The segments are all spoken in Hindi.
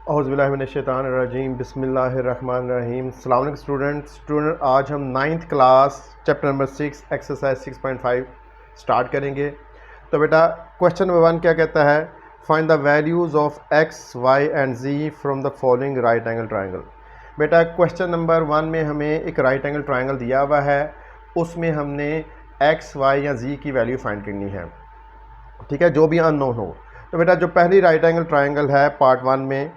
औज़ुबिल्लाहिमिनश्शैतानिर्रजीम बिस्मिल्लाहिर्रहमानिर्रहीम। अस्सलाम वालेकुम स्टूडेंट, आज हम 9th class chapter number 6 exercise 6.5 start करेंगे। तो बेटा क्वेश्चन नंबर 1 क्या कहता है, find the values of x y and z from the following right angle triangle. बेटा क्वेश्चन नंबर 1 में हमें एक राइट एंगल ट्रायंगल दिया हुआ है, उसमें हमने एक्स वाई या जी की वैल्यू फाइंड करनी है, ठीक है, जो भी अननोन हो। तो बेटा जो पहली राइट एंगल ट्रायंगल है पार्ट 1 में,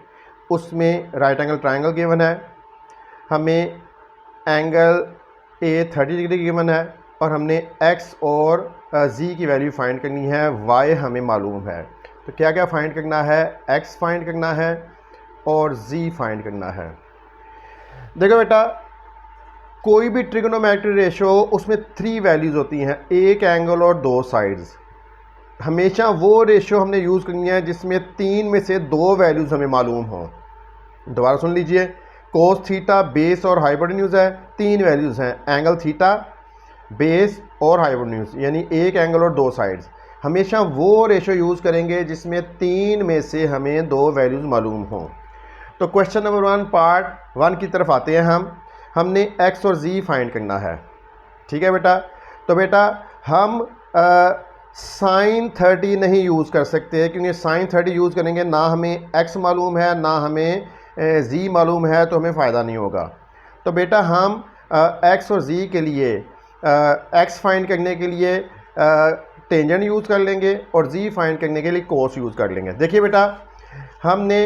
उसमें राइट एंगल ट्रायंगल गिवन है, हमें एंगल ए 30 डिग्री गिवन है और हमने एक्स और जी की वैल्यू फाइंड करनी है, वाई हमें मालूम है। तो क्या क्या फाइंड करना है, एक्स फाइंड करना है और जी फाइंड करना है। देखो बेटा कोई भी ट्रिग्नोमेट्री रेशो उसमें 3 वैल्यूज़ होती हैं, एक एंगल और 2 साइड्स। हमेशा वो रेशो हमने यूज़ करनी है जिसमें 3 में से 2 वैल्यूज़ हमें मालूम हों। दोबारा सुन लीजिए, कोस थीटा, बेस और हाइपोटेन्यूज है, 3 वैल्यूज़ हैं, एंगल थीटा, बेस और हाइपोटेन्यूज, यानी एक एंगल और 2 साइड्स। हमेशा वो रेशो यूज़ करेंगे जिसमें 3 में से हमें 2 वैल्यूज़ मालूम हों। तो क्वेश्चन नंबर 1 पार्ट 1 की तरफ आते हैं हमने एक्स और जी फाइंड करना है, ठीक है बेटा। तो बेटा हम साइन 30 नहीं यूज़ कर सकते, क्योंकि साइन 30 यूज़ करेंगे ना हमें एक्स मालूम है ना हमें जी मालूम है, तो हमें फ़ायदा नहीं होगा। तो बेटा हम एक्स और जी के लिए एक्स फाइंड करने के लिए टेंजेंट यूज़ कर लेंगे और जी फाइंड करने के लिए कोस यूज़ कर लेंगे। देखिए बेटा हमने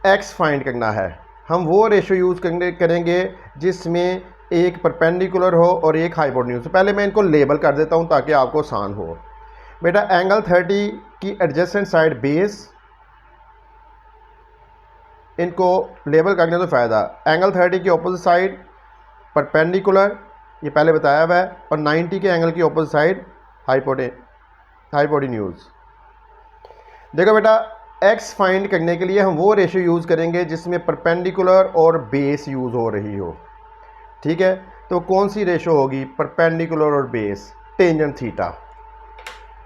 एक्स फाइंड करना है, हम वो रेशो यूज़ करेंगे जिसमें एक परपेंडिकुलर हो और एक हाइपोटेन्यूज। तो पहले मैं इनको लेबल कर देता हूँ ताकि आपको आसान हो। बेटा एंगल 30 की एडजेसेंट साइड बेस, इनको लेबल करने तो फ़ायदा। एंगल 30 की अपोजिट साइड परपेंडिकुलर, ये पहले बताया हुआ है, और 90 के एंगल की अपोजिट साइड हाइपोटेन्यूज। देखो बेटा एक्स फाइंड करने के लिए हम वो रेशियो यूज़ करेंगे जिसमें परपेंडिकुलर और बेस यूज़ हो रही हो, ठीक है। तो कौन सी रेशियो होगी, परपेंडिकुलर और बेस, टेंजेंट थीटा,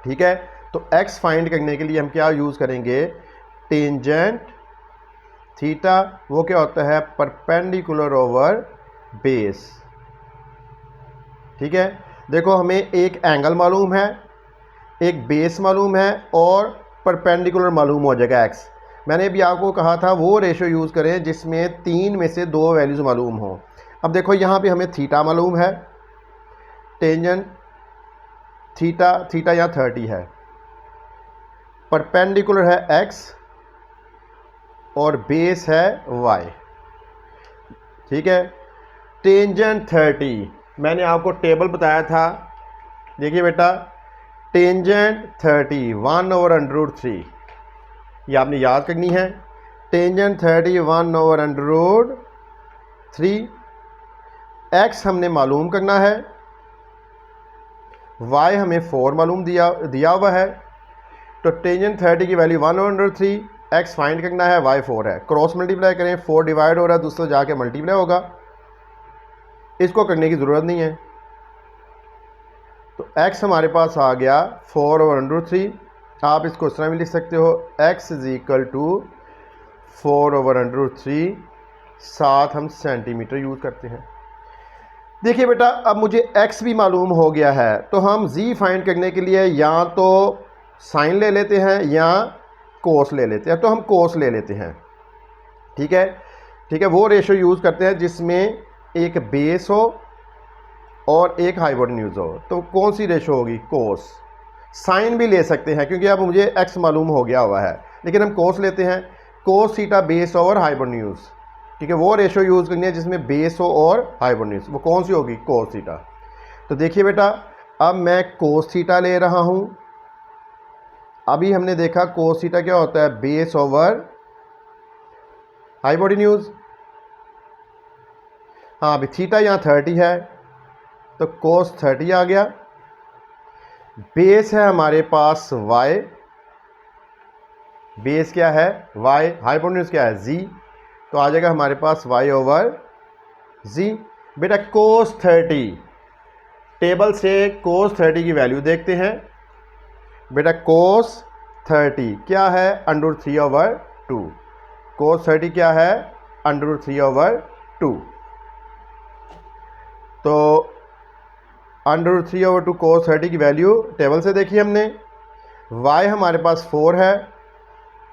ठीक है। तो एक्स फाइंड करने के लिए हम क्या यूज़ करेंगे, टेंजेंट थीटा, वो क्या होता है, परपेंडिकुलर ओवर बेस, ठीक है। देखो हमें एक एंगल मालूम है, एक बेस मालूम है और परपेंडिकुलर मालूम हो जाएगा एक्स। मैंने भी आपको कहा था वो रेशो यूज़ करें जिसमें 3 में से 2 वैल्यूज़ मालूम हो। अब देखो यहाँ पे हमें थीटा मालूम है, टेंजेंट थीटा यहाँ 30 है, परपेंडिकुलर है एक्स और बेस है y, ठीक है। टेंजेंट 30 मैंने आपको टेबल बताया था, देखिए बेटा टेंजेंट 30 1/√3, ये आपने याद करनी है। टेंजेंट 30 1/√3, x हमने मालूम करना है, y हमें 4 मालूम दिया हुआ है। तो टेंजेंट 30 की वैल्यू 1/√3, x फाइंड करना है, y 4 है। क्रॉस मल्टीप्लाई करें, 4 डिवाइड हो रहा है, दूसरा जाके मल्टीप्लाई होगा, इसको करने की ज़रूरत नहीं है। तो x हमारे पास आ गया 4/√3। आप इसको इस तरह भी लिख सकते हो, x = 4/√3, साथ हम सेंटीमीटर यूज़ करते हैं। देखिए बेटा अब मुझे x भी मालूम हो गया है, तो हम z फाइंड करने के लिए या तो साइन ले लेते हैं या कोस ले लेते हैं। तो हम कोस ले लेते हैं, ठीक है, ठीक है। वो रेशो यूज़ करते हैं जिसमें एक बेस हो और एक हाइपोटेन्यूज हो। तो कौन सी रेशो होगी, कोस। साइन भी ले सकते हैं क्योंकि अब मुझे एक्स मालूम हो गया हुआ है, लेकिन हम कोस लेते हैं, कोस थीटा बेस ओवर हाइपोटेन्यूज, ठीक है। वो रेशो यूज़ करनी है जिसमें बेस हो और हाइपोटेन्यूज, वो कौन सी होगी, कोस थीटा। तो देखिए बेटा अब मैं कोस थीटा ले रहा हूँ। अभी हमने देखा कोस थीटा क्या होता है, बेस ओवर हाइपोटेन्यूज। हाँ अभी थीटा यहाँ 30 है तो कोस 30 आ गया। बेस है हमारे पास y, बेस क्या है y, हाइपोटेन्यूज क्या है z, तो आ जाएगा हमारे पास y/z। बेटा कोस 30, टेबल से कोस 30 की वैल्यू देखते हैं। बेटा कोस 30 क्या है, √3/2, cos 30 क्या है, √3/2। तो √3/2 cos 30 की वैल्यू टेबल से देखी हमने। y हमारे पास 4 है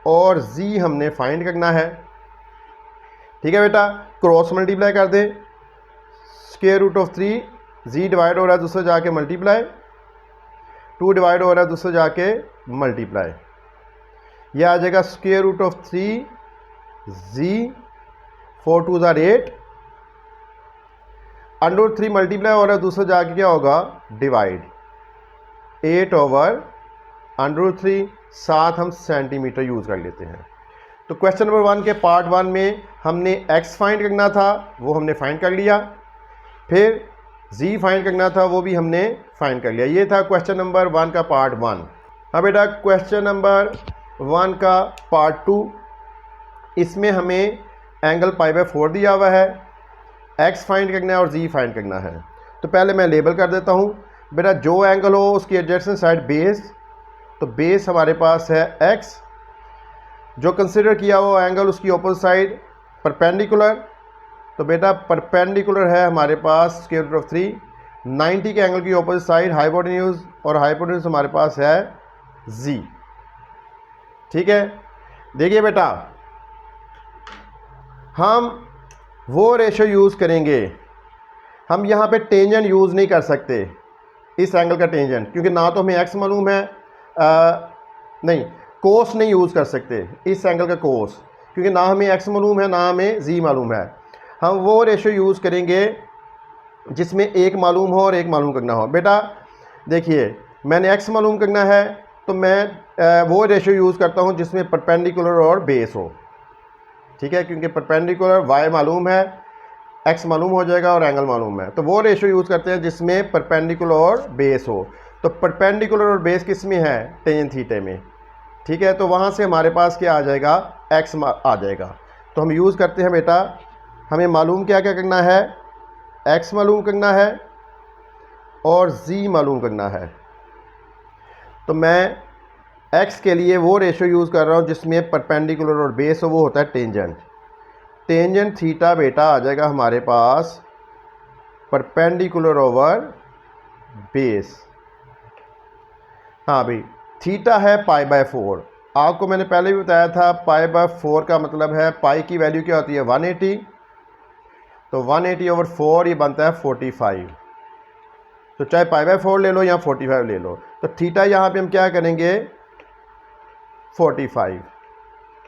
और z हमने फाइंड करना है। ठीक है बेटा, क्रॉस मल्टीप्लाई कर दें, √3, z डिवाइड हो रहा है दूसरे जाके मल्टीप्लाई, 2 डिवाइड हो रहा है दूसरे जाके मल्टीप्लाई, यह आ जाएगा √3 z, 4 2 8, √3 मल्टीप्लाई हो रहा है दूसरा जाके क्या होगा, डिवाइड, 8/√3, साथ हम सेंटीमीटर यूज़ कर लेते हैं। तो क्वेश्चन नंबर 1 के पार्ट 1 में हमने x फाइंड करना था, वो हमने फाइंड कर लिया, फिर z फाइंड करना था, वो भी हमने फाइंड कर लिया। ये था क्वेश्चन नंबर 1 का पार्ट 1। अब बेटा क्वेश्चन नंबर 1 का पार्ट 2, इसमें हमें एंगल π/4 दिया हुआ है, x फाइंड करना है और z फाइंड करना है। तो पहले मैं लेबल कर देता हूँ बेटा, जो एंगल हो उसकी एडजेसेंट साइड बेस, तो बेस हमारे पास है x, जो कंसिडर किया हुआ एंगल उसकी अपोजिट साइड परपेंडिकुलर, तो बेटा परपेंडिकुलर है हमारे पास √3, 90 के एंगल की अपोजिट साइड हाइपोटेन्यूज, और हाइपोटेन्यूज हमारे पास है z। ठीक है, देखिए बेटा हम वो रेशो यूज़ करेंगे, हम यहाँ पे टेंजेंट यूज़ नहीं कर सकते इस एंगल का टेंजेंट, क्योंकि ना तो हमें x मालूम है, नहीं कोस नहीं यूज़ कर सकते इस एंगल का कोस, क्योंकि ना हमें x मालूम है ना हमें z मालूम है। हम वो रेशो यूज़ करेंगे जिसमें एक मालूम हो और एक मालूम करना हो। बेटा देखिए, मैंने x मालूम करना है तो मैं वो रेशो यूज़ करता हूँ जिसमें परपेंडिकुलर और बेस हो। ठीक है, क्योंकि परपेंडिकुलर y मालूम है, x मालूम हो जाएगा और एंगल मालूम है, तो वो रेशो यूज़ करते हैं जिसमें परपेंडिकुलर और बेस हो। तो परपेंडिकुलर और बेस किस में है, टेंजेंट थीटा में। ठीक है, तो वहाँ से हमारे पास क्या आ जाएगा, x आ जाएगा। तो हम यूज़ करते हैं बेटा, हमें मालूम क्या क्या करना है, x मालूम करना है और z मालूम करना है। तो मैं x के लिए वो रेशो यूज़ कर रहा हूँ जिसमें परपेंडिकुलर और बेस हो, वो होता है टेंजेंट। टेंजेंट थीटा बेटा आ जाएगा हमारे पास परपेंडिकुलर ओवर बेस। हाँ भाई, थीटा है π/4, आपको मैंने पहले भी बताया था π/4 का मतलब है, पाई की वैल्यू क्या होती है 180, तो 180/4 ये बनता है 45। तो चाहे π/4 ले लो या 45 ले लो, तो थीटा यहाँ पे हम क्या करेंगे 45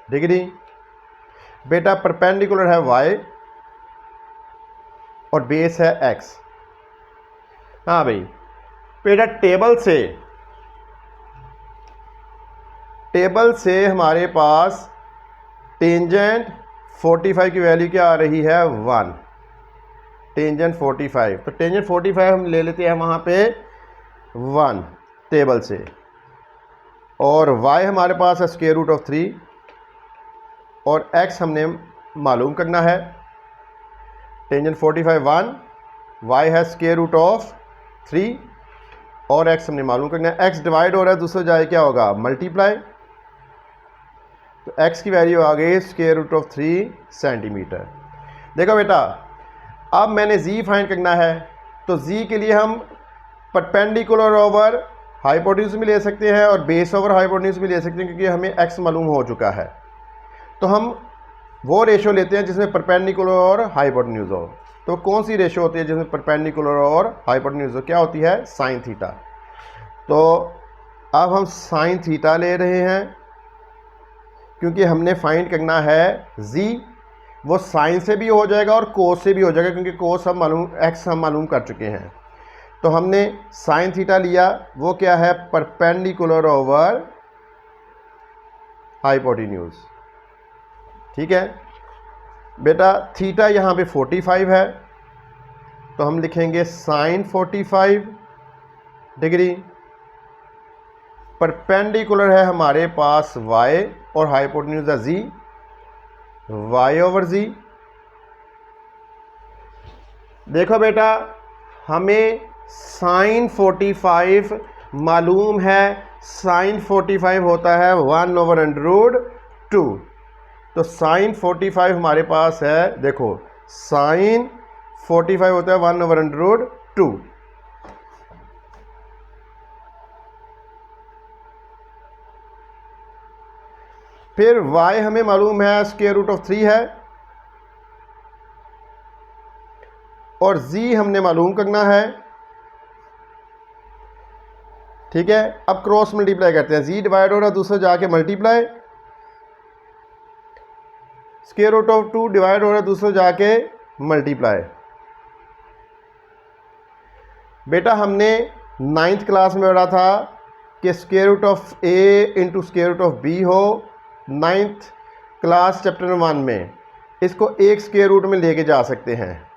डिग्री। बेटा परपेंडिकुलर है y और बेस है x। हाँ भाई बेटा, टेबल से हमारे पास टेंजेंट 45 की वैल्यू क्या आ रही है 1, टेंजेंट 45, तो टेंजेंट 45 हम ले लेते हैं वहाँ पे 1 टेबल से, और y हमारे पास है √3 और x हमने मालूम करना है। टेंजेंट 45 1, y है √3 और x हमने मालूम करना है। x डिवाइड हो रहा है दूसरा जाए क्या होगा, मल्टीप्लाई, तो x की वैल्यू आ गई √3 सेंटीमीटर। देखो बेटा, अब मैंने z फाइंड करना है, तो z के लिए हम परपेंडिकुलर ओवर हाइपोटेन्यूज भी ले सकते हैं और बेस ओवर हाइपोटेन्यूज भी ले सकते हैं, क्योंकि हमें x मालूम हो चुका है। तो हम वो रेशो लेते हैं जिसमें परपेंडिकुलर और हाइपोटेन्यूज हो। तो कौन सी रेशो होती है जिसमें परपेंडिकुलर और हाइपोटेन्यूज हो, क्या होती है, साइन थीटा। तो अब हम साइन थीटा ले रहे हैं, क्योंकि हमने फाइंड करना है z, वो साइन से भी हो जाएगा और कोस से भी हो जाएगा, क्योंकि कोस हम मालूम, x हम मालूम कर चुके हैं। तो हमने साइन थीटा लिया, वो क्या है, परपेंडिकुलर ओवर हाइपोटेन्यूज। ठीक है बेटा, थीटा यहाँ पे 45 है, तो हम लिखेंगे साइन 45 डिग्री। परपेंडिकुलर है हमारे पास y और हाइपोटेन्यूज है z, y/z। देखो बेटा, हमें साइन 45 मालूम है, साइन 45 होता है 1/√2। तो साइन 45 हमारे पास है, देखो साइन 45 होता है 1/√2। फिर y हमें मालूम है √3 है, और z हमने मालूम करना है। ठीक है, अब क्रॉस मल्टीप्लाई करते हैं, z डिवाइड हो रहा है दूसरा जाके मल्टीप्लाई, √2 डिवाइड हो रहा है दूसरा जाके मल्टीप्लाई। बेटा हमने 9th क्लास में पढ़ा था कि √a इंटू √b हो 9th क्लास चैप्टर 1 में, इसको एक स्क्वायर रूट में लेके जा सकते हैं।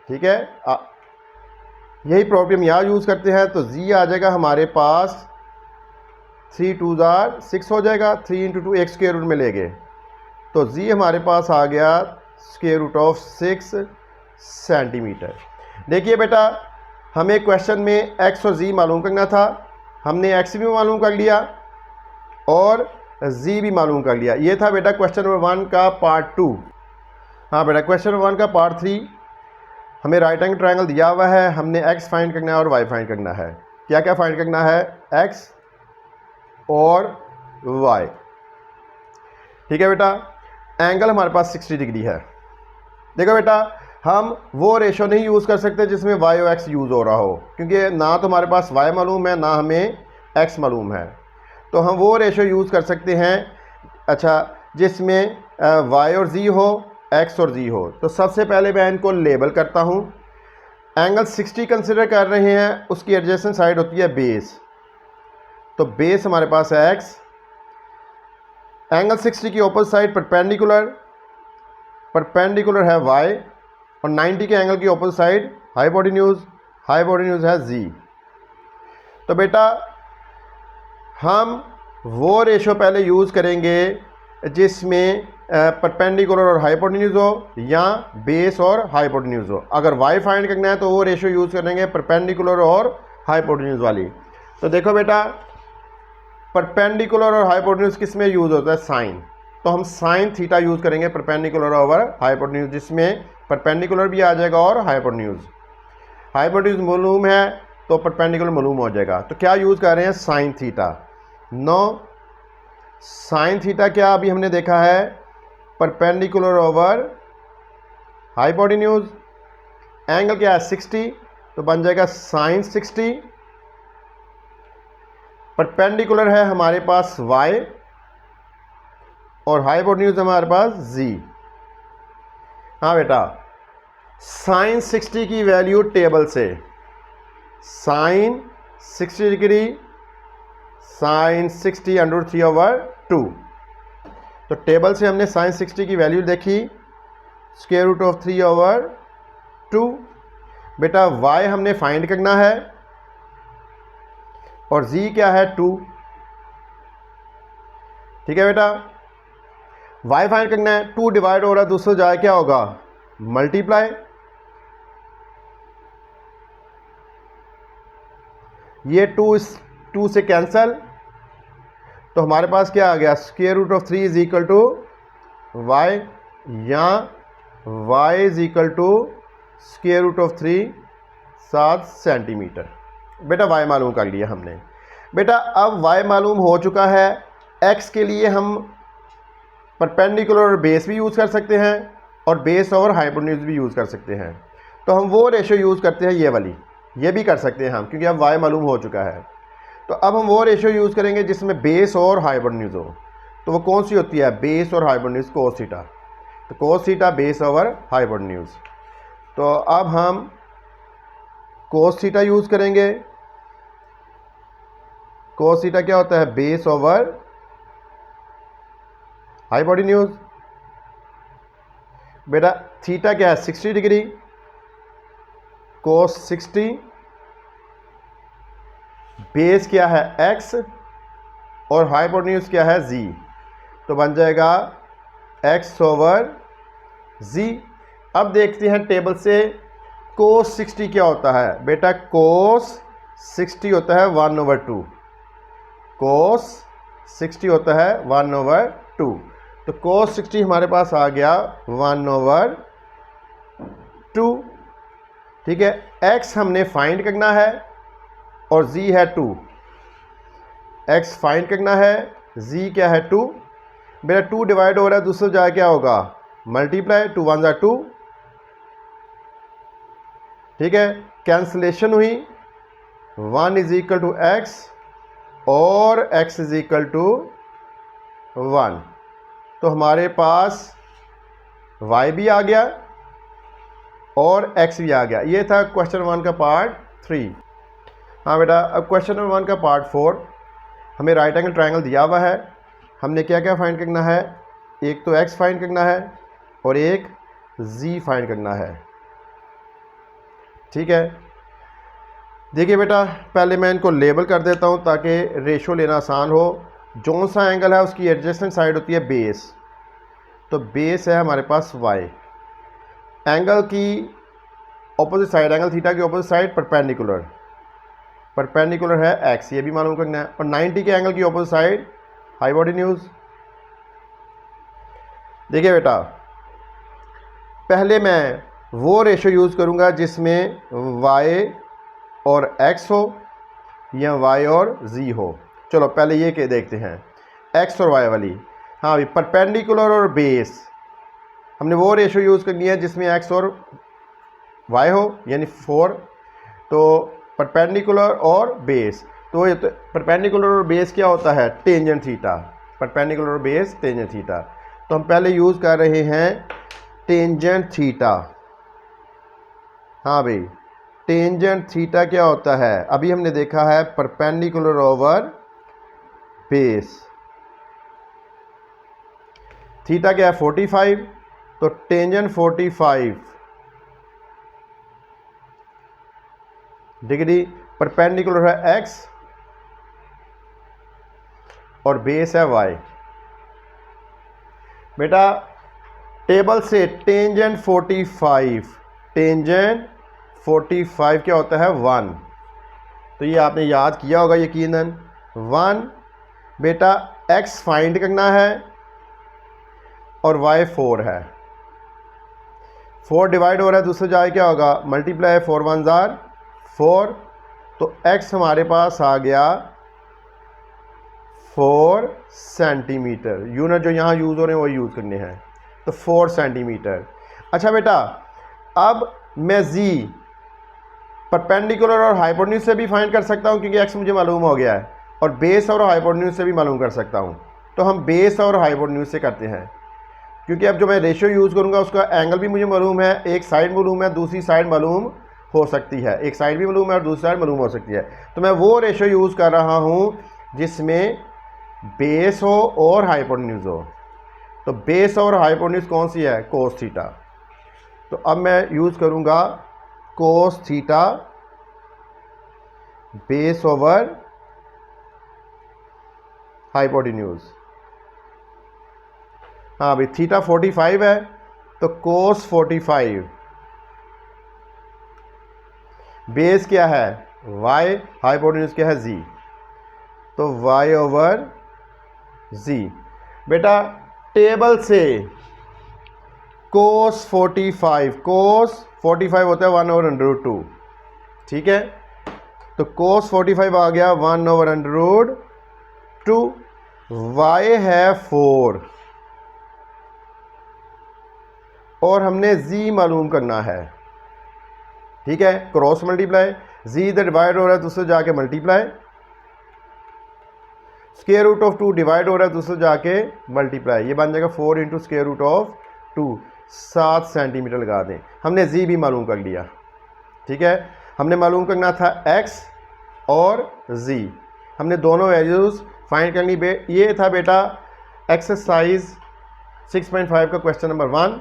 ठीक है, यही प्रॉब्लम यहाँ यूज़ करते हैं। तो z आ जाएगा हमारे पास 3 2 6 हो जाएगा, 3 इंटू 2 एक स्क्वायर रूट में ले गए, तो z हमारे पास आ गया √6 सेंटीमीटर। देखिए बेटा, हमें क्वेश्चन में x और z मालूम करना था, हमने x भी मालूम कर लिया और z भी मालूम कर लिया। ये था बेटा क्वेश्चन नंबर 1 का पार्ट 2। हाँ बेटा, क्वेश्चन नंबर 1 का पार्ट 3, हमें राइट एंगल ट्रायंगल दिया हुआ है, हमने x फाइंड करना है और y फाइंड करना है। क्या क्या फाइंड करना है? x और y। ठीक है बेटा, एंगल हमारे पास 60 डिग्री है। देखो बेटा, हम वो रेशो नहीं यूज़ कर सकते जिसमें y और x यूज़ हो रहा हो, क्योंकि ना तो हमारे पास y मालूम है ना हमें x मालूम है। तो हम वो रेशो यूज़ कर सकते हैं अच्छा जिसमें y और z हो, x और z हो। तो सबसे पहले मैं इनको लेबल करता हूँ। एंगल 60 कंसिडर कर रहे हैं, उसकी एडजेसेंट साइड होती है बेस, तो बेस हमारे पास है x। एंगल 60 की ऑपोजिट साइड परपेंडिकुलर है y, और 90 के एंगल की ऑपोजिट साइड हाइपोटेन्यूज है z। तो बेटा हम वो रेशो पहले यूज़ करेंगे जिसमें परपेंडिकुलर और हाइपोटेन्यूज हो, या बेस और हाइपोटेन्यूज हो। अगर y फाइंड करना है तो वो रेशो यूज़ करेंगे परपेंडिकुलर और हाइपोटेन्यूज वाली। तो देखो बेटा, परपेंडिकुलर और हाइपोटेन्यूज किस में यूज़ होता है? साइन। तो हम साइन थीटा यूज़ करेंगे परपेंडिकुलर ओवर हाइपोटेन्यूज, जिसमें परपेंडिकुलर भी आ जाएगा और हाइपोटेन्यूज मालूम है तो परपेंडिकुलर मालूम हो जाएगा। तो क्या यूज़ कर रहे हैं? Sine theta. No, sine theta क्या अभी हमने देखा है? Perpendicular over hypotenuse. एंगल क्या है? 60, तो बन जाएगा साइन 60। परपेंडिकुलर है हमारे पास y और हाइपोटेन्यूज हमारे पास z। हाँ बेटा, साइन 60 की वैल्यू टेबल से, साइन 60 डिग्री साइन 60 √3/2। तो टेबल से हमने साइन 60 की वैल्यू देखी √3/2। बेटा y हमने फाइंड करना है और z क्या है? 2। ठीक है बेटा, y फाइंड करना है, 2 डिवाइड हो रहा है दूसरा जाए क्या होगा? मल्टीप्लाई। ये 2 से कैंसल, तो हमारे पास क्या आ गया? √3 इज इक्वल टू y, या y is equal to √3 7 centimetre. बेटा y मालूम कर लिया हमने। बेटा अब y मालूम हो चुका है, x के लिए हम परपेंडिकुलर और बेस भी यूज़ कर सकते हैं और बेस ओवर हाइपोटेन्यूज भी यूज़ कर सकते हैं। तो हम वो रेशो यूज़ करते हैं, ये वाली, ये भी कर सकते हैं हम, क्योंकि अब y मालूम हो चुका है। तो अब हम वो रेशो यूज़ करेंगे जिसमें बेस और हाइपोटेन्यूज हो। तो वो कौन सी होती है? बेस और हाइपोटेन्यूज, कोस थीटा। तो cos theta base over hypotenuse. तो अब हम कोस थीटा यूज़ करेंगे। कोस थीटा क्या होता है? Base over hypotenuse. बेटा थीटा क्या है? 60 डिग्री, कोस 60। बेस क्या है? x, और हाइपोटेन्यूज क्या है? z। तो बन जाएगा x/z। अब देखते हैं टेबल से कोस 60 क्या होता है। बेटा कोस 60 होता है 1/2। कोस 60 होता है 1/2। तो cos 60 हमारे पास आ गया 1/2। ठीक है, x हमने फाइंड करना है और z है 2। x फाइंड करना है, z क्या है 2। मेरा 2 डिवाइड हो रहा है, दूसरे जाए क्या होगा मल्टीप्लाई, 2 1 ज़ा 2। ठीक है, कैंसलेशन हुई, 1 इज इक्वल टू एक्स और x इज इक्वल टू 1। तो हमारे पास y भी आ गया और x भी आ गया। ये था क्वेश्चन 1 का पार्ट 3। हाँ बेटा, अब क्वेश्चन नंबर 1 का पार्ट 4। हमें राइट एंगल ट्रायंगल दिया हुआ है, हमने क्या क्या फाइंड करना है, एक तो x फाइंड करना है और एक z फाइंड करना है। ठीक है, देखिए बेटा, पहले मैं इनको लेबल कर देता हूँ ताकि रेशो लेना आसान हो। जो सा एंगल है उसकी एडजेसेंट साइड होती है बेस, तो बेस है हमारे पास y। एंगल की ऑपोजिट साइड, एंगल थीटा की ऑपोजिट साइड परपेंडिकुलर है x, ये भी मालूम करना है। और 90 के एंगल की ऑपोजिट साइड हाइपोटेन्यूज। देखिए बेटा, पहले मैं वो रेशो यूज़ करूँगा जिसमें y और x हो या y और z हो। चलो पहले ये के देखते हैं, x और y वाली। हाँ भाई, परपेंडिकुलर और बेस, हमने वो रेशो यूज़ करनी है जिसमें x और y हो, यानी 4। तो परपेंडिकुलर और बेस, तो ये तो परपेंडिकुलर और बेस क्या होता है, टेंजेंट थीटा। परपेंडिकुलर और बेस टेंजेंट थीटा, तो हम पहले यूज़ कर रहे हैं टेंजेंट थीटा। हाँ भाई, टेंजेंट थीटा क्या होता है, अभी हमने देखा है परपेंडिकुलर ओवर बेस। थीटा क्या है 45, तो टेंजेंट 45 डिग्री, परपेंडिकुलर है x और बेस है y। बेटा टेबल से टेंजेंट 45 क्या होता है 1, तो ये आपने याद किया होगा यकीनन 1। बेटा x फाइंड करना है और y 4 है, 4 डिवाइड हो रहा है, दूसरे जाए क्या होगा मल्टीप्लाई, 4 1 ज़ार 4। तो x हमारे पास आ गया 4 सेंटीमीटर। यूनिट जो यहाँ यूज़ हो रहे हैं वो यूज़ करने हैं, तो 4 सेंटीमीटर। अच्छा बेटा, अब मैं z परपेंडिकुलर और हाइपोटेन्यूज से भी फाइंड कर सकता हूँ क्योंकि x मुझे मालूम हो गया है, और बेस और हाइपोटेन्यूज से भी मालूम कर सकता हूँ। तो हम बेस और हाइपोटेन्यूज से करते हैं, क्योंकि अब जो मैं रेशियो यूज़ करूँगा उसका एंगल भी मुझे मालूम है, एक साइड मालूम है, दूसरी साइड मालूम हो सकती है, एक साइड भी मालूम है और दूसरी साइड मालूम हो सकती है। तो मैं वो रेशियो यूज़ कर रहा हूँ जिसमें बेस हो और हाइपोटेन्यूज हो। तो बेस और हाइपोटेन्यूज कौन सी है, कोस थीटा। तो अब मैं यूज़ करूँगा कोस थीटा बेस ओवर हाइपोटेन्यूज। हाँ भाई, थीटा 45 है तो कोस 45, बेस क्या है y, हाइपोटेन्यूज क्या है z, तो y ओवर z। बेटा टेबल से कोस 45 होता है 1/√2। ठीक है, तो कोस 45 आ गया 1/√2। y है 4 और हमने z मालूम करना है। ठीक है, क्रॉस मल्टीप्लाई, z इधर डिवाइड हो रहा है, दूसरे जाके multiply, square root of 2 divide हो रहा है, दूसरे जाके मल्टीप्लाई, ये बन जाएगा 4 into square root of 2, 7 centimetre लगा दें। हमने z भी मालूम कर लिया। ठीक है, हमने मालूम करना था x और z, हमने दोनों वैल्यूज़ फाइंड करनी। ये था बेटा एक्सरसाइज 6.5 का क्वेश्चन नंबर 1।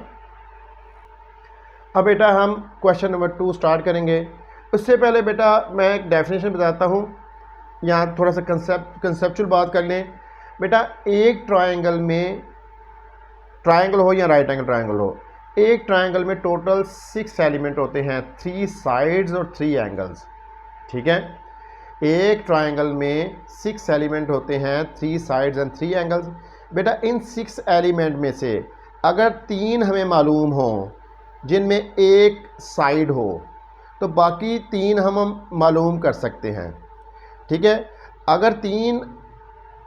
अब बेटा हम क्वेश्चन नंबर 2 स्टार्ट करेंगे। उससे पहले बेटा मैं एक डेफिनेशन बताता हूँ, यहाँ थोड़ा सा कंसेप्चुअल बात कर लें। बेटा एक ट्रायंगल में, ट्रायंगल हो या राइट एंगल ट्रायंगल हो, एक ट्रायंगल में टोटल 6 एलिमेंट होते हैं, 3 साइड्स और 3 एंगल्स। ठीक है, एक ट्रायंगल में 6 एलिमेंट होते हैं, 3 साइड्स एंड 3 एंगल्स। बेटा इन 6 एलिमेंट में से अगर 3 हमें मालूम हो जिनमें एक साइड हो तो बाकी 3 हम मालूम कर सकते हैं। ठीक है, अगर 3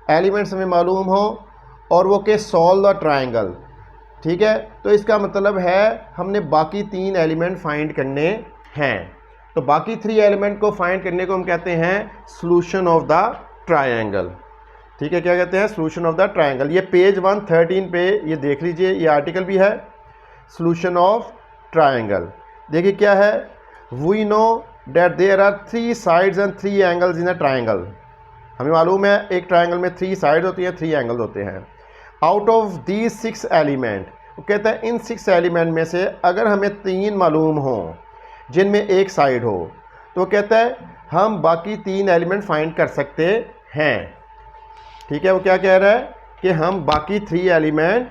एलिमेंट्स हमें मालूम हो और वो के सॉल्व द ट्रायंगल, ठीक है, तो इसका मतलब है हमने बाकी 3 एलिमेंट फाइंड करने हैं। तो बाकी 3 एलिमेंट को फाइंड करने को हम कहते हैं सॉल्यूशन ऑफ द ट्रायंगल। ठीक है, क्या कहते हैं? Solution of the triangle. ये पेज 113 पे ये देख लीजिए, ये आर्टिकल भी है, सॉल्यूशन ऑफ ट्रायंगल। देखिए क्या है, we know that there are 3 sides and 3 angles in a triangle. हमें मालूम है एक ट्रायंगल में 3 साइड होती हैं, 3 एंगल्स होते हैं। आउट ऑफ दीज 6 एलिमेंट, वो कहता है इन 6 एलिमेंट में से अगर हमें 3 मालूम हो जिनमें एक साइड हो तो कहता है हम बाकी 3 एलिमेंट फाइंड कर सकते हैं। ठीक है, वो क्या कह रहा है कि हम बाकी 3 एलिमेंट,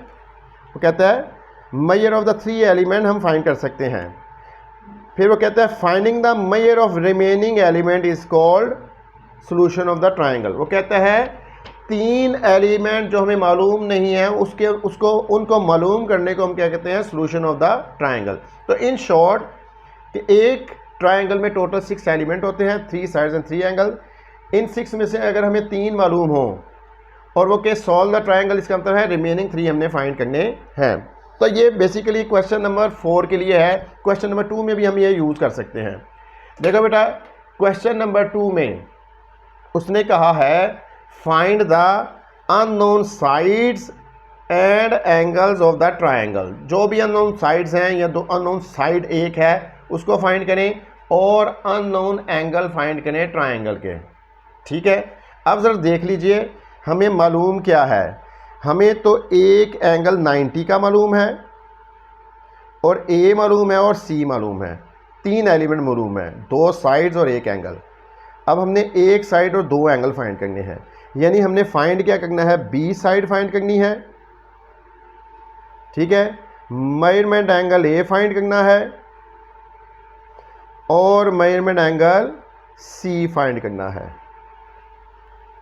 वो कहता है मेजर ऑफ द 3 एलिमेंट हम फाइंड कर सकते हैं। फिर वो कहता है finding the measure of remaining element is called solution of the triangle. वो कहता है 3 एलिमेंट जो हमें मालूम नहीं है उनको मालूम करने को हम क्या कहते हैं? Solution of the triangle. तो इन शॉर्ट कि एक ट्रायंगल में टोटल 6 एलिमेंट होते हैं, 3 साइड्स एंड 3 एंगल। इन 6 में से अगर हमें 3 मालूम हो और वो के सॉल्व द ट्रायंगल, इसका मतलब है रिमेनिंग 3 हमने फाइंड करने हैं। तो ये बेसिकली क्वेश्चन नंबर 4 के लिए है। क्वेश्चन नंबर 2 में भी हम ये यूज़ कर सकते हैं। देखो बेटा, क्वेश्चन नंबर 2 में उसने कहा है find the unknown sides and angles of the triangle. जो भी अननोन साइड्स हैं या 2 अननोन साइड एक है उसको फाइंड करें और अननोन एंगल फाइंड करें ट्रायंगल के। ठीक है, अब ज़रा देख लीजिए हमें मालूम क्या है। हमें तो एक एंगल 90 का मालूम है और ए मालूम है और सी मालूम है, 3 एलिमेंट मालूम है, 2 साइड्स और 1 एंगल। अब हमने एक साइड और 2 एंगल फाइंड करने हैं, यानी हमने फाइंड क्या करना है? बी साइड फाइंड करनी है। ठीक है, मेजरमेंट एंगल ए फाइंड करना है और मेजरमेंट एंगल सी फाइंड करना है।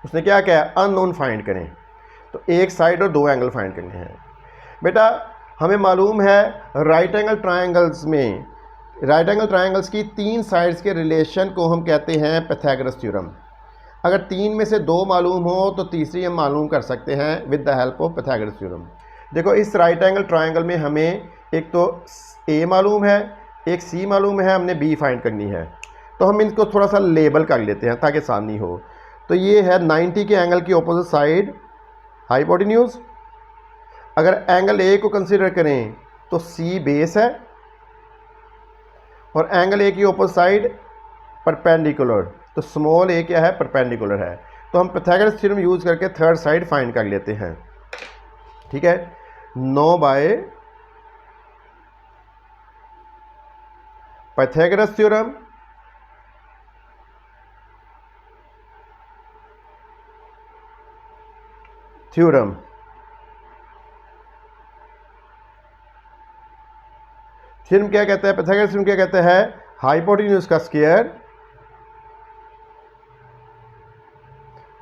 उसने क्या कहा? अननोन फाइंड करें। तो एक साइड और 2 एंगल फाइंड करने हैं। बेटा हमें मालूम है राइट एंगल ट्रायंगल्स में, राइट एंगल ट्रायंगल्स की 3 साइड्स के रिलेशन को हम कहते हैं पाइथागोरस थ्योरम। अगर 3 में से 2 मालूम हो तो तीसरी हम मालूम कर सकते हैं with the help of Pythagoras theorem. देखो इस राइट एंगल ट्रायंगल में हमें एक तो ए मालूम है, एक सी मालूम है, हमने बी फाइंड करनी है। तो हम इनको थोड़ा सा लेबल कर लेते हैं ताकि आसानी हो। तो ये है 90 के एंगल की अपोजिट साइड हाइपोटेन्यूज। अगर एंगल ए को कंसीडर करें तो सी बेस है और एंगल ए की अपोजिट साइड परपेंडिकुलर, तो स्मॉल ए क्या है? परपेंडिकुलर है। तो हम पाइथागोरस थ्योरम यूज़ करके थर्ड साइड फाइंड कर लेते हैं। ठीक है, 9 bye Pythagoras theorem theorem theorem क्या कहता है? पाइथागोरस थ्योरम क्या कहता है? हाइपोटेन्यूज का स्क्वायर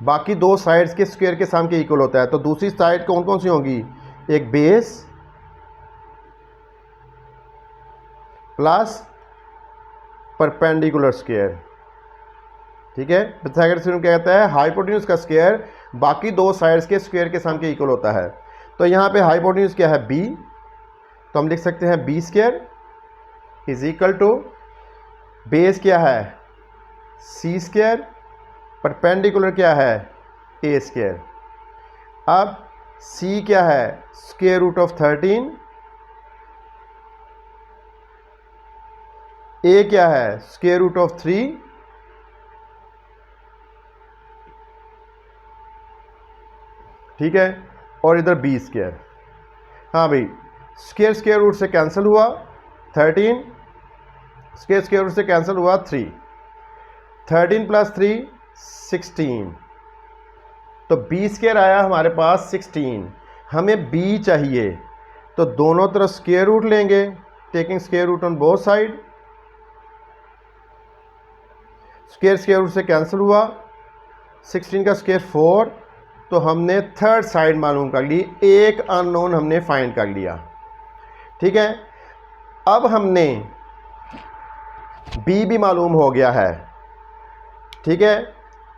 बाकी 2 साइड्स के स्क्वायर के सम के इक्वल होता है। तो दूसरी साइड कौन कौन सी होंगी? एक बेस प्लस परपेंडिकुलर स्क्वायर। ठीक है, पाइथागोरस थ्योरम क्या कहता है? हाइपोटेन्यूज का स्क्वायर बाकी 2 साइड्स के स्क्वायर के सम के इक्वल होता है। तो यहाँ पे हाइपोटेन्यूज क्या है? बी। तो हम लिख सकते हैं B square is equal to base क्या है? सी स्क्वायर, परपेंडिकुलर क्या है? A square. अब सी क्या है? Square root of 13। ए क्या है? Square root of 3। ठीक है, और इधर बी स्क्वायर। हाँ भाई, स्क्वायर स्क्वायर रूट से कैंसिल हुआ 13, स्क्वायर स्क्वायर रूट से कैंसिल हुआ 3, 13 प्लस 3 16। तो बी स्क्वायर आया हमारे पास 16। हमें बी चाहिए तो दोनों तरफ स्क्वायर रूट लेंगे, taking square root on both side. Square square root से कैंसिल हुआ, 16 का स्क्वायर 4 तो हमने थर्ड साइड मालूम कर ली, एक अननोन हमने फाइंड कर लिया। ठीक है, अब हमने बी भी मालूम हो गया है। ठीक है,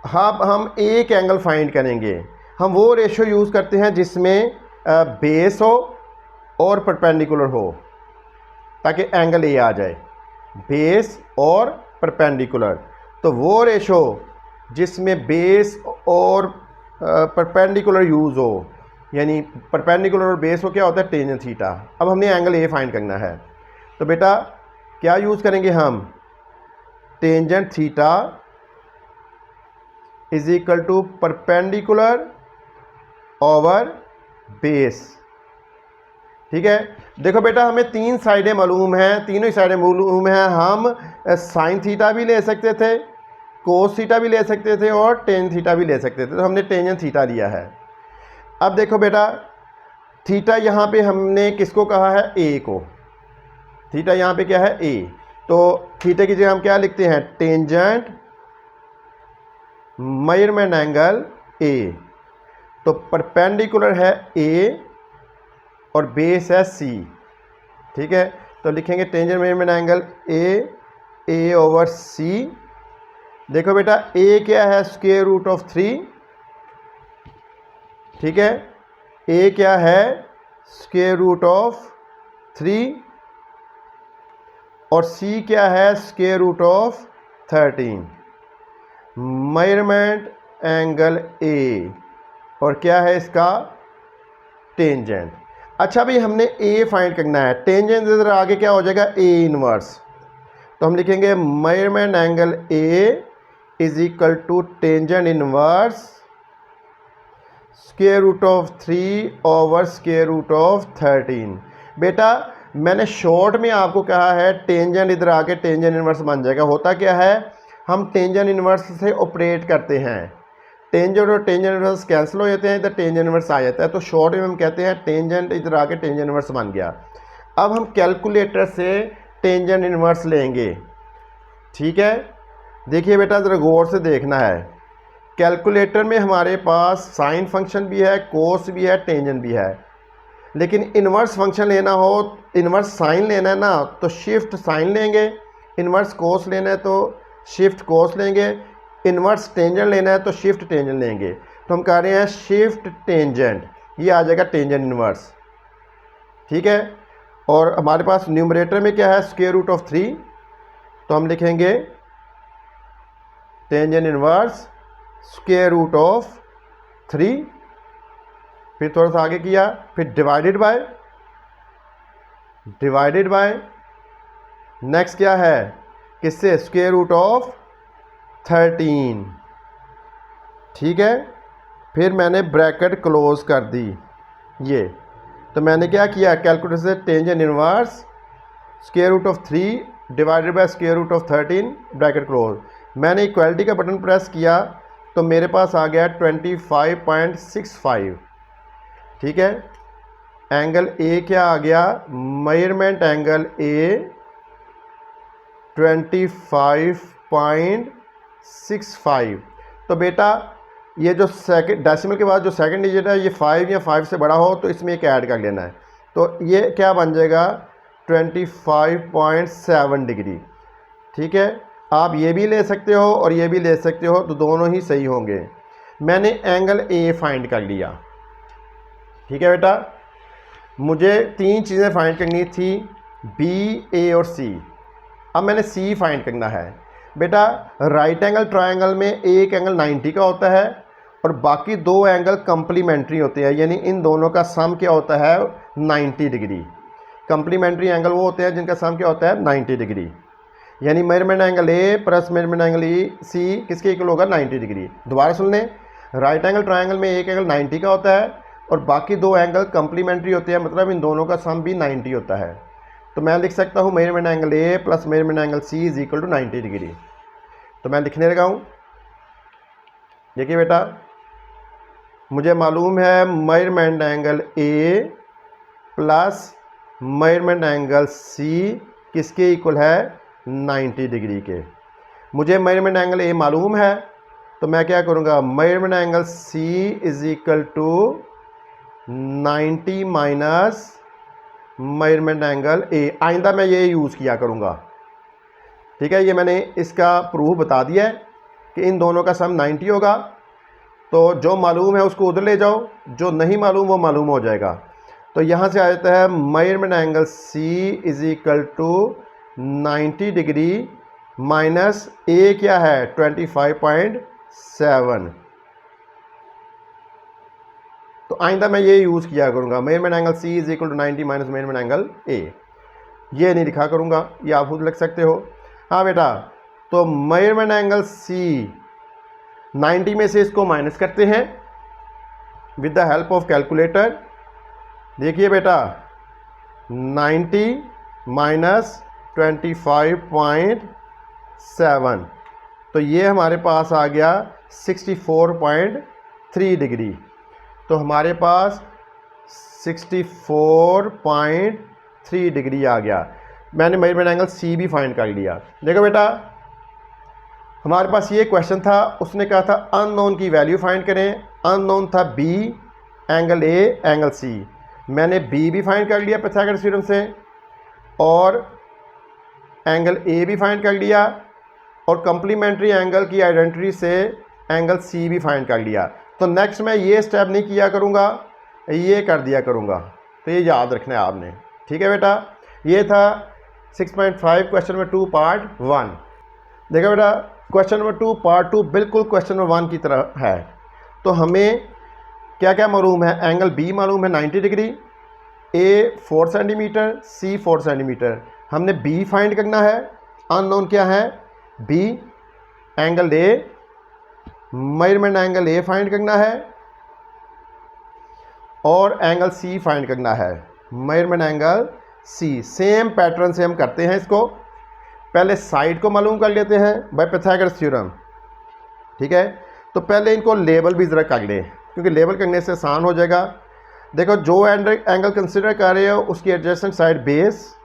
अब हम एक एंगल फाइंड करेंगे। हम वो रेशो यूज़ करते हैं जिसमें बेस हो और परपेंडिकुलर हो, ताकि एंगल ए आ जाए, बेस और परपेंडिकुलर। तो वो रेशो जिसमें बेस और परपेंडिकुलर यूज़ हो, यानी परपेंडिकुलर और बेस हो, क्या होता है, टेंजेंट थीटा। अब हमने एंगल ए फाइंड करना है, तो बेटा क्या यूज़ करेंगे हम, tangent theta is equal to perpendicular over base. ठीक है, देखो बेटा हमें तीन साइडें मालूम हैं, तीनों ही साइडें मालूम हैं। हम साइन थीटा भी ले सकते थे, कोस थीटा भी ले सकते थे और टेन थीटा भी ले सकते थे, तो हमने टेंजेंट थीटा लिया है। अब देखो बेटा थीटा यहाँ पे हमने किसको कहा है, ए को। थीटा यहाँ पे क्या है, ए। तो थीटा की जगह हम क्या लिखते हैं, टेंजेंट मेजरमेंट एंगल ए। तो परपेंडिकुलर है ए और बेस है सी। ठीक है, तो लिखेंगे tangent measurement angle A over C. देखो बेटा ए क्या है, स्क्वायर रूट ऑफ 3। ठीक है, ए क्या है, स्क्वायर रूट ऑफ 3 और सी क्या है, square root of 13। Measurement angle A और क्या है इसका, टेंजेंट। अच्छा भाई हमने ए फाइंड करना है, टेंजेंट इधर आगे क्या हो जाएगा, ए इनवर्स। तो हम लिखेंगे measurement angle A is equal to tangent inverse square root of 3 over square root of 13। बेटा मैंने शॉर्ट में आपको कहा है टेंजेंट इधर आके टेंजेंट इनवर्स बन जाएगा। होता क्या है, हम टेंजेंट इनवर्स से ऑपरेट करते हैं, टेंजेंट और टेंजेंट इनवर्स कैंसिल हो जाते हैं, इधर टेंजेंट इनवर्स आ जाता है। तो शॉर्ट में हम कहते हैं टेंजेंट इधर आके टेंजेंट इनवर्स बन गया। अब हम कैलकुलेटर से टेंजेंट इनवर्स लेंगे। ठीक है, देखिए बेटा ज़रा गौर से देखना है, कैलकुलेटर में हमारे पास साइन फंक्शन भी है, कोस भी है, टेंजेंट भी है। लेकिन इन्वर्स फंक्शन लेना हो, इन्वर्स साइन लेना है ना, तो शिफ्ट साइन लेंगे। इन्वर्स कोस लेना है तो शिफ्ट कोस लेंगे। इन्वर्स टेंजेंट लेना है तो शिफ्ट टेंजेंट लेंगे। तो हम कह रहे हैं शिफ्ट टेंजेंट, ये आ जाएगा टेंजेंट इन्वर्स। ठीक है, और हमारे पास न्यूमरेटर में क्या है, स्क्वायर रूट ऑफ 3। तो हम लिखेंगे tangent inverse square root of 3, फिर थोड़ा सा आगे किया, फिर डिवाइडेड बाय नेक्स्ट क्या है, किससे, स्क्वायर रूट ऑफ 13। ठीक है, फिर मैंने ब्रैकेट क्लोज कर दी ये। तो मैंने क्या किया, कैलकुलेटर से tangent inverse square root of 3 divided by square root of 13 bracket close. मैंने इक्वालिटी का बटन प्रेस किया तो मेरे पास आ गया 25.65। ठीक है, एंगल ए क्या आ गया, मेजरमेंट एंगल ए 25.65। तो बेटा ये जो सेकंड डेसिमल के बाद जो सेकंड डिजिट है ये 5 या 5 से बड़ा हो तो इसमें एक ऐड कर लेना है। तो ये क्या बन जाएगा, 25.7 डिग्री। ठीक है, आप ये भी ले सकते हो और ये भी ले सकते हो, तो दोनों ही सही होंगे। मैंने एंगल ए फाइंड कर लिया। ठीक है बेटा, मुझे तीन चीज़ें फाइंड करनी थी, बी, ए और सी। अब मैंने सी फाइंड करना है। बेटा राइट एंगल ट्रायंगल में एक एंगल 90 का होता है और बाकी दो एंगल कंप्लीमेंट्री होते हैं, यानी इन दोनों का सम क्या होता है, 90 डिग्री। कंप्लीमेंट्री एंगल वो होते हैं जिनका सम क्या होता है, 90 डिग्री। यानी measurement angle A plus measurement angle E C किसके इक्वल होगा, 90 डिग्री। दोबारा सुन लें, राइट एंगल ट्रायंगल में एक एंगल 90 का होता है और बाकी दो एंगल कंप्लीमेंट्री होते हैं, मतलब इन दोनों का सम भी 90 होता है। तो मैं लिख सकता हूँ measurement angle A plus measurement angle C is equal to 90 degree. तो मैं लिखने लगा हूँ। देखिए बेटा, मुझे मालूम है measurement angle A plus measurement angle C किसके इक्वल है, 90 डिग्री के। मुझे मेजरमेंट एंगल ए मालूम है तो मैं क्या करूँगा, measurement angle C is equal to 90 minus measurement angle A. आइंदा मैं ये यूज़ किया करूँगा, ठीक है। ये मैंने इसका प्रूफ बता दिया है कि इन दोनों का सम 90 होगा, तो जो मालूम है उसको उधर ले जाओ, जो नहीं मालूम वो मालूम हो जाएगा। तो यहाँ से आ जाता है measurement angle C is equal to 90 degree minus A क्या है 25.7। तो आइंदा मैं ये यूज़ किया करूँगा, measurement angle C is equal to 90 minus measurement angle A. ये नहीं लिखा करूँगा, ये आप खुद लिख सकते हो। हाँ बेटा, तो मेजरमेंट एंगल सी 90 में से इसको माइनस करते हैं with the help of calculator. देखिए बेटा 90 माइनस 25.7, तो ये हमारे पास आ गया 64.3 डिग्री। तो हमारे पास 64.3 डिग्री आ गया। मैंने मेजरमेंट एंगल सी भी फाइंड कर लिया। देखो बेटा, हमारे पास ये क्वेश्चन था, उसने कहा था अननोन की वैल्यू फाइंड करें। अननोन था B, angle A, angle C. मैंने बी भी फाइंड कर लिया पाइथागोरस थ्योरम से, और एंगल ए भी फाइंड कर लिया, और कंप्लीमेंट्री एंगल की आइडेंटिटी से एंगल सी भी फाइंड कर लिया। तो नेक्स्ट मैं ये स्टेप नहीं किया करूँगा, ये कर दिया करूँगा। तो ये याद रखना है आपने, ठीक है बेटा। ये था 6.5 क्वेश्चन नंबर 2 पार्ट 1। देखो बेटा, क्वेश्चन नंबर 2 पार्ट 2 बिल्कुल क्वेश्चन नंबर 1 की तरह है। तो हमें क्या क्या मालूम है, एंगल बी मालूम है 90 degree, A 4 centimetre, C 4 centimetre. हमने बी फाइंड करना है। अननोन क्या है, B, angle A, measurement angle A find करना है, और एंगल सी फाइंड करना है, measurement angle C. Same pattern से हम करते हैं इसको। पहले साइड को मालूम कर लेते हैं बाय पाइथागोरस थ्योरम, ठीक है। तो पहले इनको लेबल भी ज़रा कर ले, क्योंकि लेबल करने से आसान हो जाएगा। देखो, जो एंगल कंसिडर कर रहे हो उसकी एडजेसेंट साइड बेस,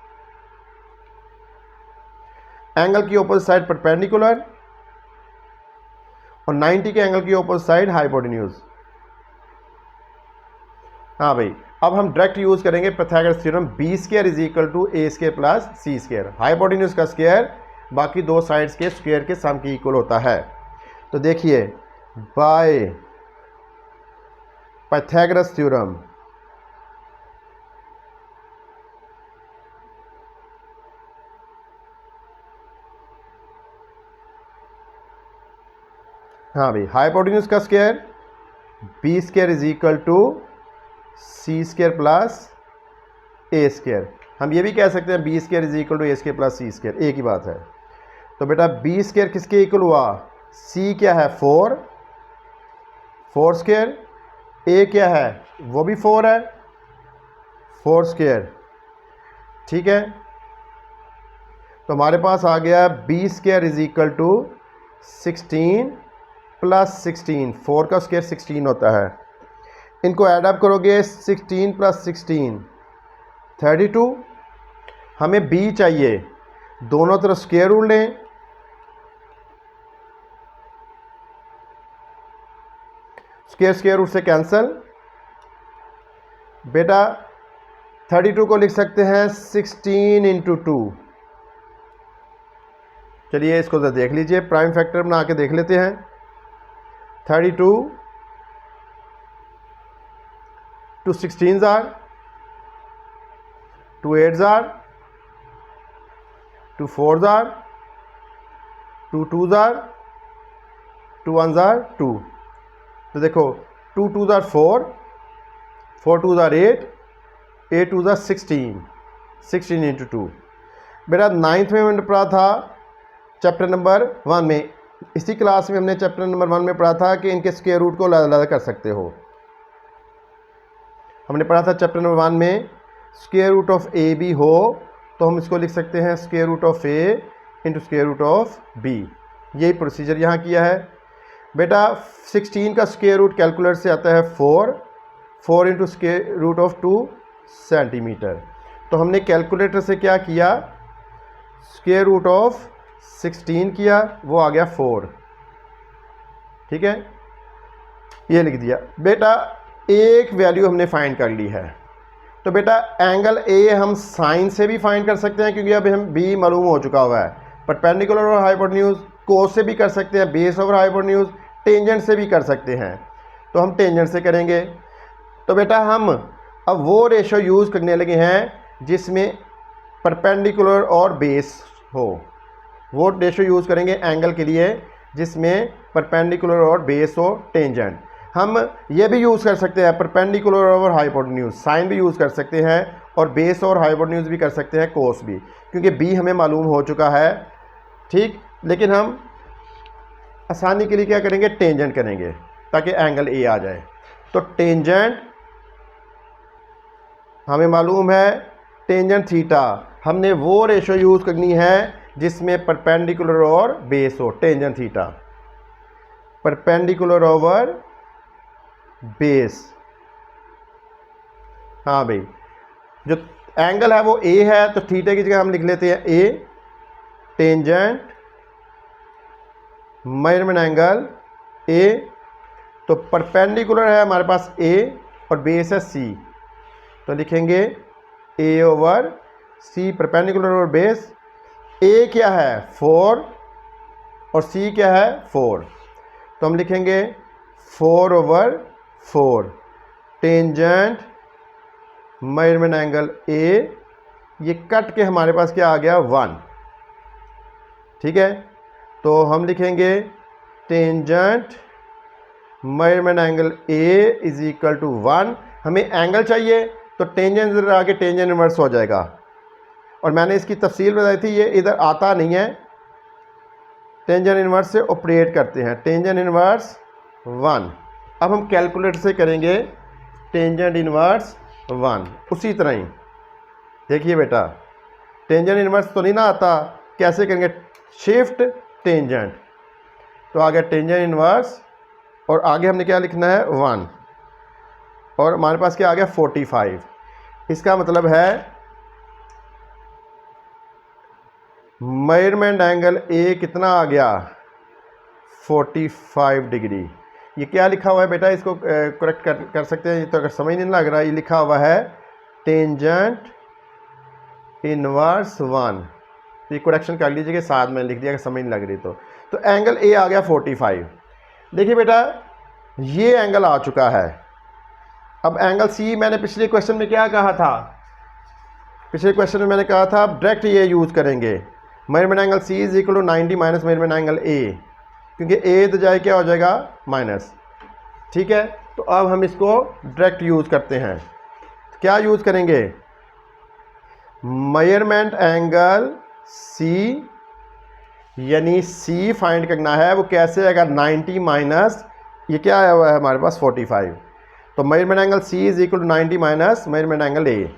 एंगल की अपोजिट साइड परपेंडिकुलर, और 90 के एंगल की अपोजिट साइड हाइपोटेन्यूज। हाँ भाई, अब हम डायरेक्ट यूज़ करेंगे Pythagoras theorem, B square is equal to A square plus C square. Hypotenuse का स्क्वायर बाकी दो साइड्स के स्क्वायर के सम के इक्वल होता है। तो देखिए, बाय पाइथागोरस थ्योरम हाँ भाई, हाइपोटेन्यूज का square B square is equal to C square plus A square. हम ये भी कह सकते हैं B square is equal to A square plus C square, एक ही बात है। तो बेटा बी स्क्वायर किसके इक्वल हुआ, सी क्या है 4, 4 स्क्वायर, ए क्या है वो भी 4 है, 4 स्क्वायर, ठीक है। तो हमारे पास आ गया B square is equal to 16 plus 16, 4 का स्क्वायर 16 होता है। इनको ऐड अप करोगे 16 प्लस 16 32। हमें बी चाहिए, दोनों तरफ स्क्वायर रूट लें, स्क्वायर स्क्वायर रूट से कैंसल। बेटा 32 को लिख सकते हैं 16 इंटू 2। चलिए इसको जरा देख लीजिए, प्राइम फैक्टर बना के देख लेते हैं। 32 2 16 jar, 2 8 jar, 2 4 jar, 2 2 jar, 2 1 jar 2। तो देखो 2 2 जार 4, 4 2 जार 8, 8 2 जार 16, 16 इंटू 2। बेटा 9th में मैंने पढ़ा था चैप्टर नंबर 1 में, इसी क्लास में हमने चैप्टर नंबर 1 में पढ़ा था कि इनके स्क्वायर रूट को अलग कर सकते हो। हमने पढ़ा था चैप्टर नंबर 1 में square root of A B हो तो हम इसको लिख सकते हैं square root of A into square root of B. यही प्रोसीजर यहाँ किया है। बेटा 16 का स्क्वायर रूट कैलकुलेटर से आता है 4, 4 into square root of 2 centimetre. तो हमने कैलकुलेटर से क्या किया, स्क्वायर रूट ऑफ 16 किया, वो आ गया 4। ठीक है, ये लिख दिया बेटा। एक वैल्यू हमने फाइंड कर ली है, तो बेटा एंगल ए हम साइन से भी फाइंड कर सकते हैं क्योंकि अब हम बी मालूम हो चुका हुआ है। परपेंडिकुलर और हाइपोटेन्यूज कोस से भी कर सकते हैं, बेस ओवर हाइपोटेन्यूज टेंजेंट से भी कर सकते हैं, तो हम टेंजेंट से करेंगे। तो बेटा हम अब वो रेशो यूज़ करने लगे हैं जिसमें परपेंडिकुलर और बेस हो, वो रेशो यूज़ करेंगे एंगल के लिए जिसमें परपेंडिकुलर और बेस हो टेंजेंट। हम ये भी यूज़ कर सकते हैं परपेंडिकुलर और हाइपोटेन्यूज, साइन भी यूज़ कर सकते हैं और बेस और हाइपोटेन्यूज भी कर सकते हैं, कोस भी, क्योंकि बी हमें मालूम हो चुका है। ठीक, लेकिन हम आसानी के लिए क्या करेंगे, टेंजेंट करेंगे ताकि एंगल ए आ जाए। तो टेंजेंट हमें मालूम है टेंजेंट थीटा, हमने वो रेशो यूज़ करनी है जिसमें परपेंडिकुलर और बेस हो, tangent theta perpendicular over base. हाँ भाई, जो एंगल है वो ए है तो थीटा की जगह हम लिख लेते हैं ए, टेंजेंट मेजरमेंट एंगल ए, तो परपेंडिकुलर है हमारे पास ए और बेस है सी, तो लिखेंगे ए ओवर सी, परपेंडिकुलर और बेस। ए क्या है 4 और सी क्या है 4, तो हम लिखेंगे 4 over 4, tangent measurement angle A, ये कट के हमारे पास क्या आ गया 1। ठीक है, तो हम लिखेंगे tangent measurement angle A is equal to 1। हमें एंगल चाहिए तो टेंजेंट इधर आके टेंजेंट इनवर्स हो जाएगा, और मैंने इसकी तफसील बताई थी, ये इधर आता नहीं है, टेंजेंट इनवर्स से ऑपरेट करते हैं, टेंजेंट इनवर्स 1। अब हम कैलकुलेटर से करेंगे टेंजेंट इनवर्स 1, उसी तरह ही देखिए बेटा, टेंजेंट इनवर्स तो नहीं ना आता, कैसे करेंगे, शिफ्ट टेंजेंट, तो आ गया टेंजेंट इनवर्स, और आगे हमने क्या लिखना है 1, और हमारे पास क्या आ गया 45। इसका मतलब है मेजरमेंट एंगल ए कितना आ गया 45 डिग्री। ये क्या लिखा हुआ है बेटा, इसको करेक्ट कर सकते हैं, ये तो अगर समझ नहीं लग रहा, ये लिखा हुआ है टेंजेंट इनवर्स 1, ये करेक्शन कर लीजिएगा, साथ में लिख दिया अगर समझ नहीं लग रही तो एंगल ए आ गया 45। देखिए बेटा ये एंगल आ चुका है। अब एंगल सी मैंने पिछले क्वेश्चन में क्या कहा था, पिछले क्वेश्चन में मैंने कहा था डायरेक्ट ये यूज़ करेंगे, measurement angle C is equal to 90 minus measurement angle A, क्योंकि ए तो जाए क्या हो जाएगा माइनस। ठीक है, तो अब हम इसको डायरेक्ट यूज़ करते हैं, क्या यूज़ करेंगे, मेजरमेंट एंगल सी, यानी सी फाइंड करना है, वो कैसे आएगा 90 माइनस ये क्या आया हुआ है हमारे पास 45, तो measurement angle C is equal to 90 minus measurement angle A,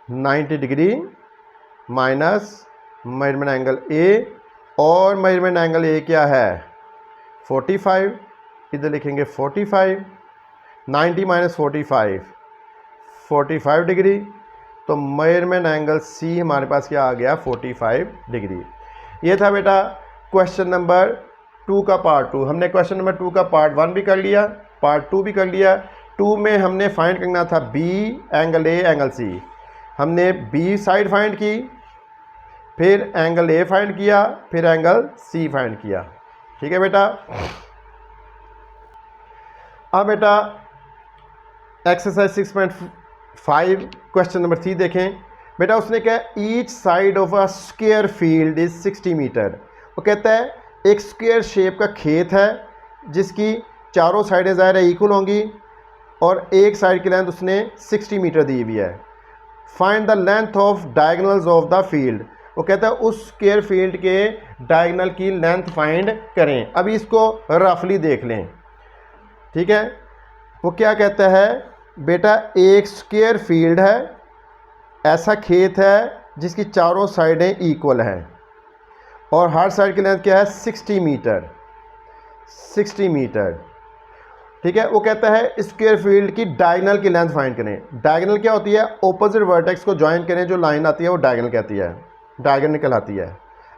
90 degree minus measurement angle A, और मेजरमेंट एंगल ए क्या है 45, इधर लिखेंगे 45, 90 माइनस 45 डिग्री, तो मेजरमेंट एंगल सी हमारे पास क्या आ गया 45 डिग्री। ये था बेटा क्वेश्चन नंबर 2 का पार्ट 2। हमने क्वेश्चन नंबर 2 का पार्ट 1 भी कर लिया, पार्ट 2 भी कर लिया। 2 में हमने फाइंड करना था B angle A angle C, हमने बी साइड फाइंड की, फिर एंगल ए फाइंड किया, फिर एंगल सी फाइंड किया। ठीक है बेटा, अब बेटा एक्सरसाइज 6.5 क्वेश्चन नंबर 3 देखें। बेटा उसने क्या, each side of a square field is 60 metre. वो कहता है एक स्क्वायर शेप का खेत है जिसकी चारों साइडें ज़ाहिर है इक्वल होंगी, और एक साइड की लेंथ उसने 60 मीटर दी हुई है। Find the length of diagonals of the field. वो कहता है उस स्क्वायर फील्ड के डायगोनल की लेंथ फाइंड करें। अभी इसको रफली देख लें। ठीक है, वो क्या कहता है बेटा, एक स्क्वायर फील्ड है, ऐसा खेत है जिसकी चारों साइडें इक्वल हैं, और हर साइड की लेंथ क्या है 60 मीटर, 60 मीटर। ठीक है, वो कहता है स्क्वायर फील्ड की डायगोनल की लेंथ फाइंड करें। डायगोनल क्या होती है, ऑपोजिट वर्टेक्स को ज्वाइन करें, जो लाइन आती है वो डायगोनल कहती है, डायगोनल कहलाती है।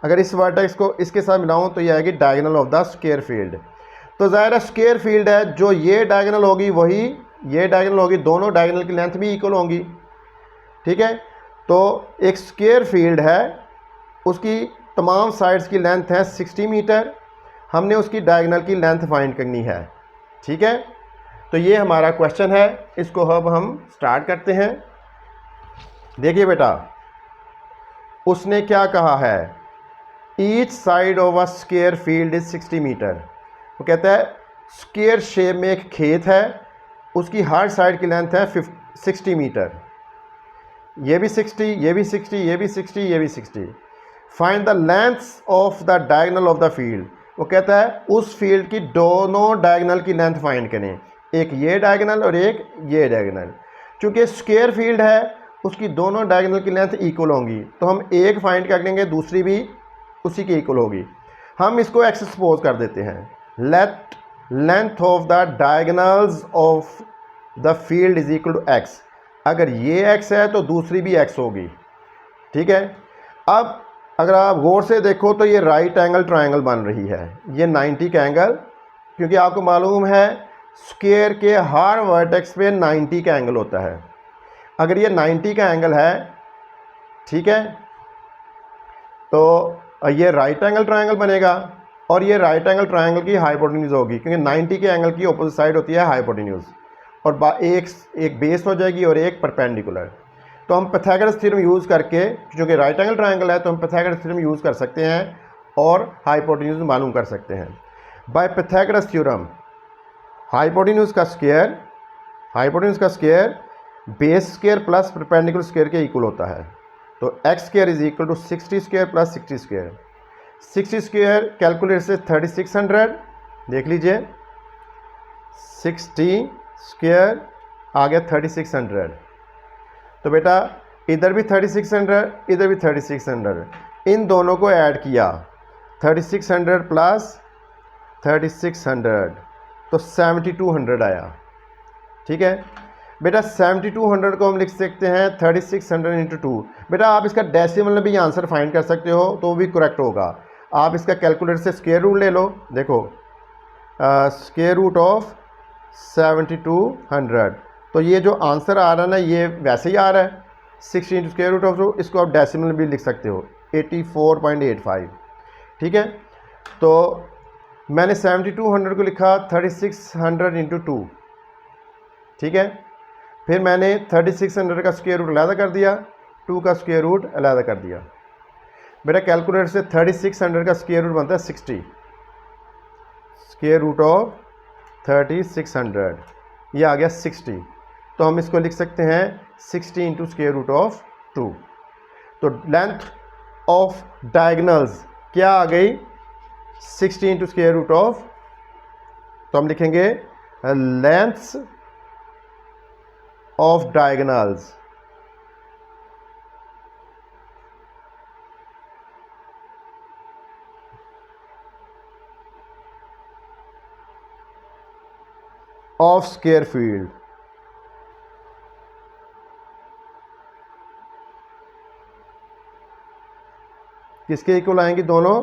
अगर इस वर्टेक्स को इसके साथ मिलाऊं तो ये आएगी diagonal of the square field. तो ज़ाहिर है स्क्वायर फील्ड है, जो ये डायगोनल होगी वही ये डायगोनल होगी, दोनों डायगोनल की लेंथ भी इक्वल होंगी। ठीक है, तो एक स्क्वायर फील्ड है, उसकी तमाम साइड्स की लेंथ है 60 मीटर, हमने उसकी डायगोनल की लेंथ फाइंड करनी है। ठीक है, तो ये हमारा क्वेश्चन है, इसको अब हम स्टार्ट करते हैं। देखिए बेटा, उसने क्या कहा है, each side of a square field is 60 metre. वो कहता है स्क्वायर शेप में एक खेत है, उसकी हर साइड की लेंथ है 60 मीटर, ये भी 60, ये भी 60, ये भी 60, ये भी 60। Find the lengths of the diagonal of the field. वो कहता है उस फील्ड की दोनों डायगोनल की लेंथ फाइंड करें, एक ये डायगोनल और एक ये डायगोनल। चूँकि स्क्वायर फील्ड है, उसकी दोनों डायगोनल की लेंथ इक्वल होंगी, तो हम एक फाइंड कर लेंगे, दूसरी भी उसी की इक्वल होगी। हम इसको एक्स सपोज कर देते हैं, let length of the diagonals of the field is equal to x. अगर ये एक्स है तो दूसरी भी एक्स होगी। ठीक है, अब अगर आप गौर से देखो तो ये राइट एंगल ट्रायंगल बन रही है, ये 90 का एंगल, क्योंकि आपको मालूम है स्क्वायर के हर वर्टेक्स पे 90 का एंगल होता है। अगर ये 90 का एंगल है, ठीक है, तो ये राइट एंगल ट्रायंगल बनेगा और ये राइट एंगल ट्रायंगल की हाइपोटेन्यूज होगी, क्योंकि 90 के एंगल की अपोजिट साइड होती है हाइपोटेन्यूज, और एक बेस हो जाएगी और एक परपेंडिकुलर। तो हम पाइथागोरस थ्योरम यूज़ करके, जो कि राइट एंगल ट्रायंगल है, तो हम पाइथागोरस थ्योरम यूज़ कर सकते हैं और हाइपोटेन्यूज मालूम कर सकते हैं। बाय पाइथागोरस थ्योरम हाइपोटेन्यूज का square base square plus perpendicular square के इक्वल होता है। तो x square is equal to 60 square plus 60 square. 60 square calculate से 3600, देख लीजिए 60 स्क्वायर आ गया 3600। तो बेटा इधर भी 3600, इधर भी 3600, इन दोनों को ऐड किया 3600 प्लस 3600 तो 7200 आया। ठीक है बेटा, 7200 को हम लिख सकते हैं 3600 इंटू 2। बेटा आप इसका डेसिमल में भी आंसर फाइंड कर सकते हो, तो भी करेक्ट होगा। आप इसका कैलकुलेटर से स्क्वायर रूट ले लो, देखो स्क्वायर रूट ऑफ 7200, तो ये जो आंसर आ रहा है ना, ये वैसे ही आ रहा है 60 इंटू स्क्वायर रूट ऑफ 2। इसको आप डेसिमल भी लिख सकते हो 84.85। ठीक है, तो मैंने 7200 को लिखा 3600 इंटू 2। ठीक है, फिर मैंने 3600 का स्क्वायर रूट अलग कर दिया, 2 का स्क्वायर रूट अलग कर दिया। बेटा कैलकुलेटर से 3600 का स्क्वायर रूट बनता है 60, स्क्वायर रूट ऑफ 3600, ये आ गया 60। तो हम इसको लिख सकते हैं 60 इंटू स्क्वायर रूट ऑफ 2। तो लेंथ ऑफ डायगोनल्स क्या आ गई, 60 इंटू स्क्वायर रूट ऑफ, तो हम लिखेंगे lengths of diagonals of square field। किसके इक्वल आएंगी दोनों,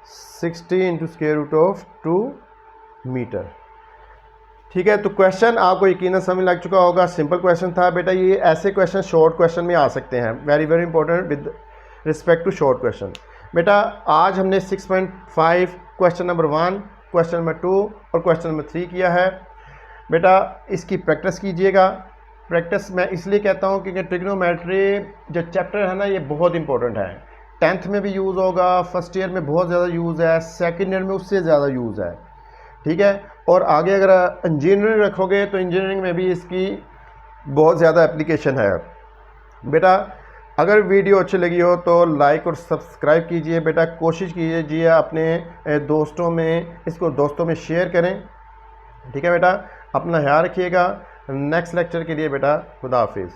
60 into square root of 2 metre. ठीक है, तो क्वेश्चन आपको यकीनन समझ लग चुका होगा, सिंपल क्वेश्चन था बेटा। ये ऐसे क्वेश्चन शॉर्ट क्वेश्चन में आ सकते हैं, very very important with respect to short question. बेटा आज हमने 6.5 क्वेश्चन नंबर 1, क्वेश्चन नंबर 2 और क्वेश्चन नंबर 3 किया है। बेटा इसकी प्रैक्टिस कीजिएगा। प्रैक्टिस मैं इसलिए कहता हूँ क्योंकि ट्रिग्नोमेट्री जो चैप्टर है ना, ये बहुत इंपॉर्टेंट है। 10th में भी यूज़ होगा, फर्स्ट ईयर में बहुत ज़्यादा यूज़ है, सेकेंड ईयर में उससे ज़्यादा यूज़ है। ठीक है, और आगे अगर इंजीनियरिंग रखोगे तो इंजीनियरिंग में भी इसकी बहुत ज़्यादा एप्लीकेशन है। बेटा अगर वीडियो अच्छी लगी हो तो लाइक और सब्सक्राइब कीजिए। बेटा कोशिश कीजिए अपने दोस्तों में, इसको दोस्तों में शेयर करें। ठीक है बेटा, अपना ख्याल रखिएगा। नेक्स्ट लेक्चर के लिए बेटा खुदा हाफिज़।